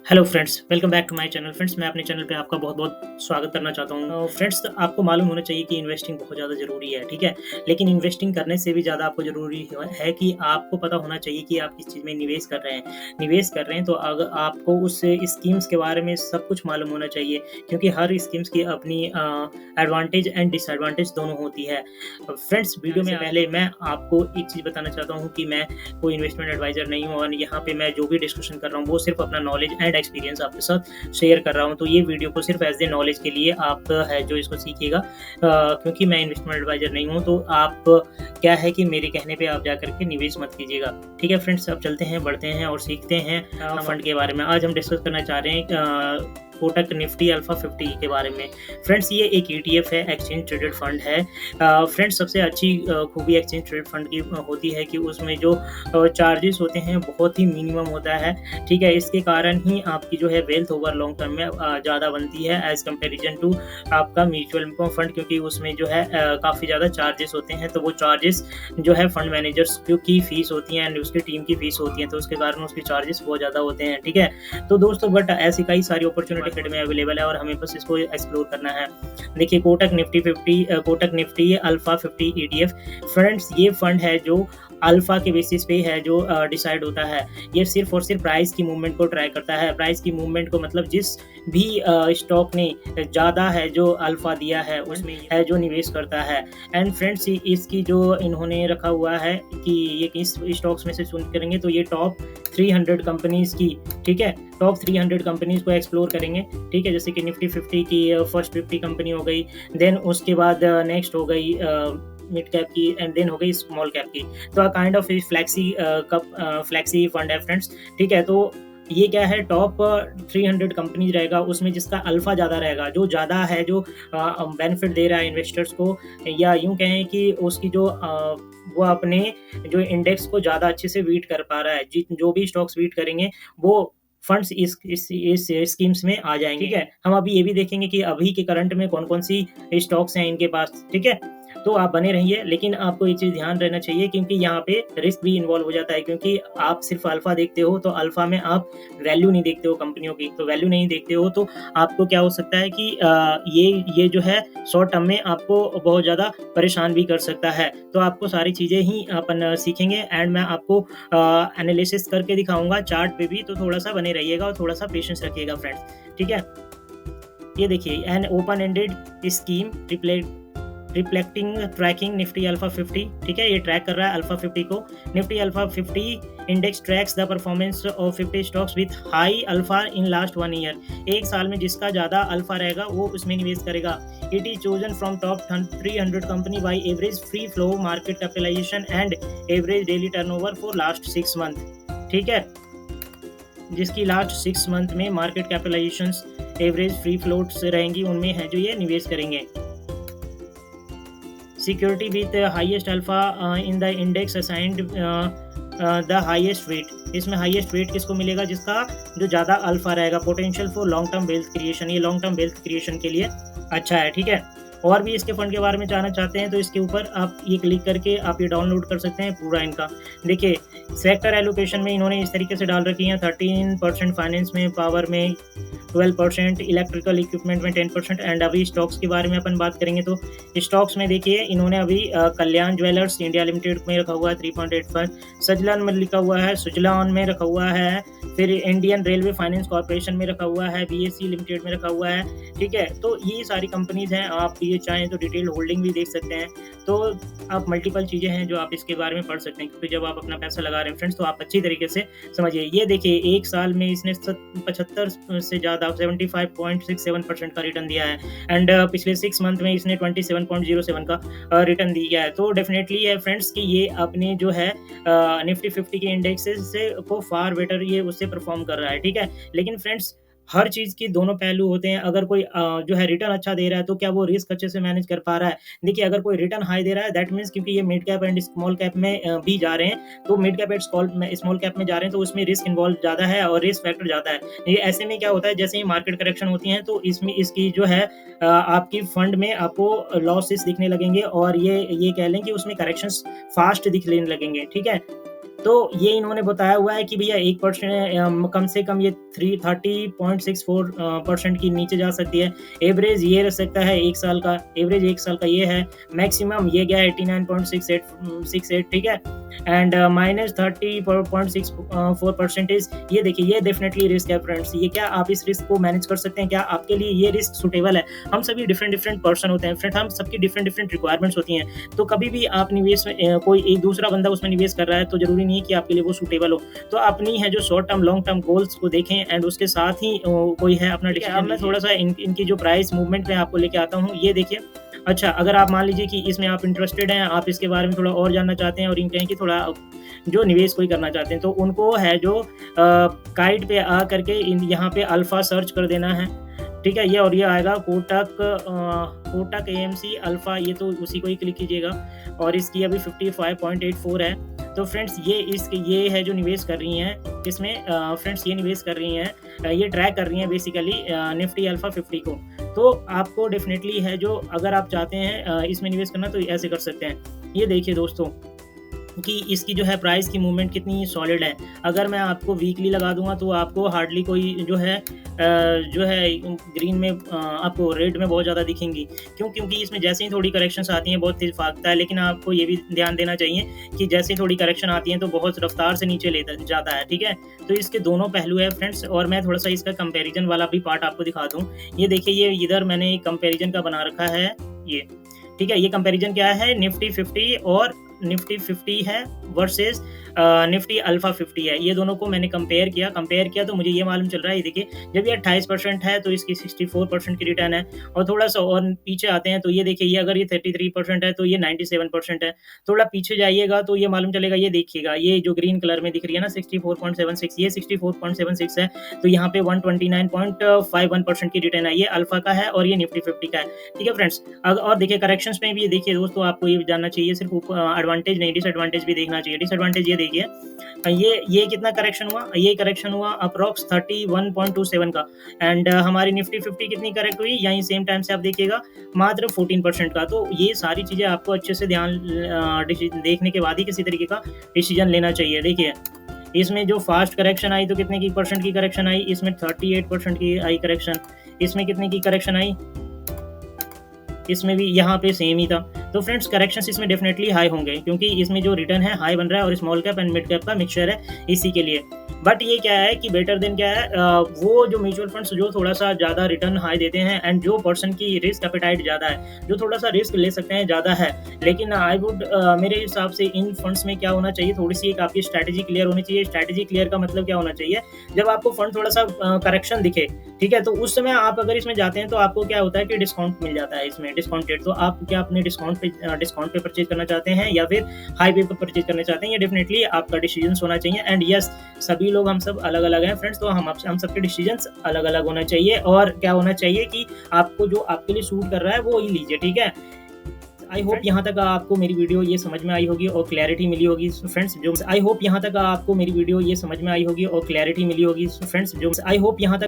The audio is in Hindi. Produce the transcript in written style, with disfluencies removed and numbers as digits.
Hello friends, welcome back to my channel. Friends, मैं अपने चैनल पे आपका बहुत-बहुत स्वागत करना चाहता हूँ। फ्रेंड्स, आपको मालूम होना चाहिए कि इन्वेस्टिंग बहुत ज़्यादा ज़रूरी है, ठीक है? लेकिन इन्वेस्टिंग करने से भी ज़्यादा आपको ज़रूरी है कि आपको पता होना चाहिए कि आप किस चीज़ में निवेश कर रहे हैं। निवेश कर रहे हैं तो आपको उस स्कीम्स के बारे में सब कुछ मालूम होना चाहिए, क्योंकि हर स्कीम्स की अपनी एडवांटेज एंड डिसएडवांटेज दोनों होती है। फ्रेंड्स, वीडियो में पहले मैं आपको एक चीज़ बताना चाहता हूँ कि मैं कोई इन्वेस्टमेंट एडवाइज़र नहीं हूँ और यहाँ पे मैं जो भी डिस्कशन कर रहा हूँ वो सिर्फ़ अपना नॉलेज एंड एक्सपीरियंस आपके साथ शेयर कर रहा हूँ। तो ये वीडियो को सिर्फ़ एज़ ए नॉलेज के लिए आप है जो इसको सीखिएगा, क्योंकि मैं इन्वेस्टमेंट एडवाइज़र नहीं हूँ, तो आप क्या है कि मेरे कहने पे आप जा कर के निवेश मत कीजिएगा। ठीक है फ्रेंड्स, अब चलते हैं, बढ़ते हैं और सीखते हैं फंड के बारे में। आज हम डिस्कस करना चाह रहे हैं कोटक निफ्टी अल्फा 50 के बारे में। फ्रेंड्स, ये एक ईटीएफ है, एक्सचेंज ट्रेडेड फंड है। फ्रेंड्स, सबसे अच्छी खूबी एक्सचेंज ट्रेडेड फंड की होती है कि उसमें जो चार्जेस होते हैं बहुत ही मिनिमम होता है, ठीक है? इसके कारण ही आपकी जो है वेल्थ ओवर लॉन्ग टर्म में ज़्यादा बनती है एज़ कंपैरिजन टू आपका म्यूचुअल फंड, क्योंकि उसमें जो है काफ़ी ज़्यादा चार्जेस होते हैं। तो वो चार्जेस जो है फंड मैनेजर्स की फीस होती है एंड उसकी टीम की फीस होती है, तो उसके कारण उसके चार्जेस बहुत ज़्यादा होते हैं, ठीक है? तो दोस्तों, बट ऐसी कई सारी अपॉर्चुनिटी मार्केट में अवेलेबल है और हमें बस इसको एक्सप्लोर करना है। देखिए, Kotak Nifty alpha 50 ETF. Friends, ये फंड है जो अल्फा के बेसिस पे है जो डिसाइड होता है। ये सिर्फ और सिर्फ प्राइस की मूवमेंट को ट्रैक करता है। प्राइस की मूवमेंट को मतलब जिस भी स्टॉक ने ज़्यादा है जो अल्फा दिया है उसमें है जो निवेश करता है। एंड फ्रेंड्स, इसकी जो इन्होंने रखा हुआ है कि ये किस स्टॉक्स में से चूज़ करेंगे, तो ये टॉप 300 कंपनीज़ की, ठीक है? टॉप 300 कंपनीज़ को एक्सप्लोर करेंगे, ठीक है? जैसे कि निफ्टी 50 की फर्स्ट 50 कंपनी हो गई, देन उसके बाद नेक्स्ट हो गई मिड कैप की, एंड देन हो गई स्मॉल कैप की। तो काइंड ऑफ फ्लैक्सी फंड है फ्रेंड्स, ठीक है? तो ये क्या है, टॉप 300 कंपनीज रहेगा, उसमें जिसका अल्फा ज़्यादा रहेगा, जो ज़्यादा है, जो बेनिफिट दे रहा है इन्वेस्टर्स को, या यूँ कहें कि उसकी जो वो अपने जो इंडेक्स को ज़्यादा अच्छे से बीट कर पा रहा है। जो भी स्टॉक्स बीट करेंगे वो फंड्स इस स्कीम्स में आ जाएँगे, ठीक है? हम अभी ये भी देखेंगे कि अभी के करंट में कौन-कौन सी स्टॉक्स हैं इनके पास, ठीक है? तो आप बने रहिए, लेकिन आपको ये चीज़ ध्यान रहना चाहिए, क्योंकि यहाँ पे रिस्क भी इन्वॉल्व हो जाता है, क्योंकि आप सिर्फ़ अल्फ़ा देखते हो, तो अल्फ़ा में आप वैल्यू नहीं देखते हो कंपनियों की। तो वैल्यू नहीं देखते हो तो आपको क्या हो सकता है कि ये जो है शॉर्ट टर्म में आपको बहुत ज़्यादा परेशान भी कर सकता है। तो आपको सारी चीज़ें ही अपन सीखेंगे एंड मैं आपको एनालिसिस करके दिखाऊँगा चार्ट पे भी, तो थोड़ा-सा बने रहिएगा और थोड़ा-सा पेशेंस रखिएगा फ्रेंड्स, ठीक है? ये देखिए, an open ended scheme reflecting tracking Nifty alpha 50, ठीक है? ये ट्रैक कर रहा है अल्फा 50 को। Nifty alpha 50 index tracks the performance of 50 stocks with high alpha in last 1 year. एक साल में जिसका ज़्यादा अल्फा रहेगा वो उसमें निवेश करेगा। It is chosen from top 300 company by average free flow market capitalisation and average daily turnover for last 6 month, ठीक है? जिसकी लास्ट 6 मंथ में market capitalisations average free floats रहेंगी, उनमें है जो ये निवेश करेंगे। Security with highest alpha in the index assigned the highest weight. इसमें हाईएस्ट वेट किसको मिलेगा? जिसका जो ज़्यादा अल्फा रहेगा। Potential for long term wealth creation, ये लॉन्ग टर्म वेल्थ क्रिएशन के लिए अच्छा है, ठीक है? और भी इसके फंड के बारे में जानना चाहते हैं तो इसके ऊपर आप ये क्लिक करके आप ये डाउनलोड कर सकते हैं पूरा इनका। देखिए, सेक्टर एलोकेशन में इन्होंने इस तरीके से डाल रखी हैं, 13% फाइनेंस में, पावर में 12%, इलेक्ट्रिकल इक्विपमेंट में 10%। एंड अभी स्टॉक्स के बारे में अपन बात करेंगे तो स्टॉक्स में देखिए इन्होंने अभी कल्याण ज्वेलर्स इंडिया लिमिटेड में रखा हुआ है 3.85, सजलन में लिखा हुआ है, सुजलॉन में रखा हुआ है, फिर इंडियन रेलवे फाइनेंस कॉर्पोरेशन में रखा हुआ है, बीएससी लिमिटेड में रखा हुआ है, ठीक है? तो ये सारी कंपनीज हैं। आप ये चाहें तो डिटेल होल्डिंग भी देख सकते हैं। तो आप मल्टीपल चीज़ें हैं जो आप इसके बारे में पढ़ सकते हैं, क्योंकि जब आप अपना पैसा लगा रहे हैं फ्रेंड्स, तो आप अच्छी तरीके से समझिए। ये देखिए, एक साल में इसने 75 से ज़्यादा 75.67% का रिटर्न दिया है एंड पिछले 6 मंथ में इसने 27.07 का रिटर्न दिया है। तो डेफिनेटली है फ्रेंड्स कि ये अपने जो है निफ्टी 50 के इंडेक्सेस से को फार बेटर ये उससे परफॉर्म कर रहा है, ठीक है? लेकिन फ्रेंड्स, हर चीज़ की दोनों पहलू होते हैं। अगर कोई जो है रिटर्न अच्छा दे रहा है तो क्या वो रिस्क अच्छे से मैनेज कर पा रहा है? देखिए, अगर कोई रिटर्न हाई दे रहा है दैट मीन्स क्योंकि ये mid cap and small cap में भी जा रहे हैं, तो mid cap and small cap में जा रहे हैं तो उसमें रिस्क इन्वॉल्व ज़्यादा है और रिस्क फैक्टर ज़्यादा है। ये ऐसे में क्या होता है, जैसे ही मार्केट करेक्शन होती है तो इसमें इसकी जो है आपकी फंड में आपको लॉसेस दिखने लगेंगे और ये कह लें कि उसमें करेक्शंस फास्ट दिखने लगेंगे, ठीक है? तो ये इन्होंने बताया हुआ है कि भैया 1% कम से कम ये 30.64 परसेंट की नीचे जा सकती है। एवरेज ये रह सकता है 1 साल का, एवरेज 1 साल का ये है। मैक्सिमम ये गया 89.68 ठीक है। एंड -30.64 परसेंटेज ये देखिए, ये डेफिनेटली रिस्क है फ्रेंड्स। ये क्या आप इस रिस्क को मैनेज कर सकते हैं? क्या आपके लिए ये रिस्क सूटेबल है? हम सभी डिफरेंट पर्सन होते हैं फ्रेंड, हम सबकी डिफरेंट रिक्वायरमेंट्स होती हैं। तो कभी भी आप निवेश में कोई एक दूसरा बंदा उसमें निवेश कर रहा है तो ज़रूरी नहीं है कि आपके लिए वो सूटेबल हो। तो अपनी है जो short term, long term goals को देखें एंड उसके साथ ही कोई है अपना डिसीजन। अब मैं थोड़ा-सा इनकी जो प्राइस मूवमेंट मैं आपको लेके आता हूँ, ये देखिए। अच्छा, अगर आप मान लीजिए कि इसमें आप इंटरेस्टेड हैं, आप इसके बारे में थोड़ा और जानना चाहते हैं और इन कहें कि थोड़ा जो निवेश कोई करना चाहते हैं, तो उनको है जो काइट पे आ करके यहाँ पे अल्फ़ा सर्च कर देना है, ठीक है? ये और ये आएगा कोटक एएमसी अल्फ़ा, ये तो उसी को ही क्लिक कीजिएगा और इसकी अभी 55.84 है। तो फ्रेंड्स ये है जो निवेश कर रही हैं इसमें, फ्रेंड्स ये निवेश कर रही हैं, ये ट्रैक कर रही हैं बेसिकली निफ्टी अल्फ़ा 50 को। तो आपको डेफ़िनेटली है जो अगर आप चाहते हैं इसमें निवेश करना तो ऐसे कर सकते हैं। ये देखिए दोस्तों कि इसकी जो है प्राइस की मूवमेंट कितनी सॉलिड है। अगर मैं आपको वीकली लगा दूँगा तो आपको हार्डली कोई जो है ग्रीन में आपको रेड में बहुत ज़्यादा दिखेंगी। क्यों? क्योंकि इसमें जैसे ही थोड़ी करेक्शंस आती हैं बहुत तेज़ भागता है, लेकिन आपको ये भी ध्यान देना चाहिए कि जैसे ही थोड़ी करेक्शन आती है तो बहुत रफ्तार से नीचे लेता जाता है, ठीक है? तो इसके दोनों पहलू हैं फ्रेंड्स, और मैं थोड़ा-सा इसका कंपैरिज़न वाला भी पार्ट आपको दिखा दूँ। ये देखिए, ये इधर मैंने एक कंपैरिज़न का बना रखा है ये, ठीक है? ये कंपैरिज़न क्या है? निफ्टी 50 और निफ्टी 50 है वर्सेस निफ्टी अल्फ़ा 50 है। ये दोनों को मैंने कंपेयर किया तो मुझे ये मालूम चल रहा है, ये देखिए, जब ये 28% है तो इसकी 64% की रिटर्न है। और थोड़ा-सा और पीछे आते हैं तो ये देखिए, ये अगर ये 33% है तो ये 97% है। थोड़ा पीछे जाइएगा तो ये मालूम चलेगा, ये देखिएगा, ये जो ग्रीन कलर में दिख रही है ना 64.76, ये 64.76 है। तो यहाँ पे 129.51% की रिटर्न है। ये अल्फ़ा का है और ये निफ्टी 50 का है, ठीक है फ्रेंड्स? और देखिए करेक्शंस में भी ये देखिए दोस्तों, आपको ये जानना चाहिए, सिर्फ एडवांटेज नहीं, डिसएडवांटेज भी देखना चाहिए। डिसएडवांटेज ये देखिए, ये कितना करेक्शन हुआ? ये करेक्शन हुआ अप्रॉक्स 31.27 का। एंड हमारी निफ्टी 50 कितनी करेक्ट हुई? यहीं सेम टाइम से आप देखिएगा, मात्र 14% का। तो ये सारी चीज़ें आपको अच्छे से ध्यान देखने के बाद ही किसी तरीके का डिसीजन लेना चाहिए। देखिए, इसमें जो फास्ट करेक्शन आई तो कितने की परसेंट की करेक्शन आई? इसमें 38% की आई करेक्शन। इसमें कितने की करेक्शन आई? इसमें भी यहाँ पे सेम ही था। तो फ्रेंड्स, करेक्शंस इसमें डेफिनेटली हाई होंगे क्योंकि इसमें जो रिटर्न है हाई बन रहा है और small cap and mid cap का मिक्सचर है इसी के लिए। बट ये क्या है कि बेटर देन क्या है, वो जो म्यूचुअल फंड्स जो थोड़ा-सा ज़्यादा रिटर्न हाई देते हैं एंड जो पर्सन की रिस्क एपेटाइट ज़्यादा है, जो थोड़ा-सा रिस्क ले सकते हैं, ज़्यादा है। लेकिन आई वुड मेरे हिसाब से इन फंड्स में क्या होना चाहिए, थोड़ी-सी एक आपकी स्ट्रैटेजी क्लियर होनी चाहिए। स्ट्रैटेजी क्लियर का मतलब क्या होना चाहिए? जब आपको फंड थोड़ा-सा करेक्शन दिखे, ठीक है? तो उस समय आप अगर इसमें जाते हैं तो आपको क्या होता है कि डिस्काउंट मिल जाता है इसमें, डिस्काउंटेड। तो आप क्या अपने डिस्काउंट पे परचेज़ करना चाहते हैं या फिर हाई पे परचेज़ करना चाहते हैं? ये डेफिनिटली आपका डिसीजंस होना चाहिए। एंड यस, सभी लोग हम सब अलग-अलग हैं फ्रेंड्स, तो हम सबके डिसीजंस अलग-अलग होना चाहिए। और क्या होना चाहिए कि आपको जो आपके लिए सूट कर रहा है वो ही लीजिए, ठीक है? आई होप यहाँ तक आपको मेरी वीडियो ये समझ में आई होगी और क्लैरिटी मिली होगी। सो फ्रेंड्स, जो आई होप यहाँ तक आपको मेरी वीडियो ये समझ में आई होगी और क्लैरिटी मिली होगी। सो फ्रेंड्स, जो आई होप यहाँ तक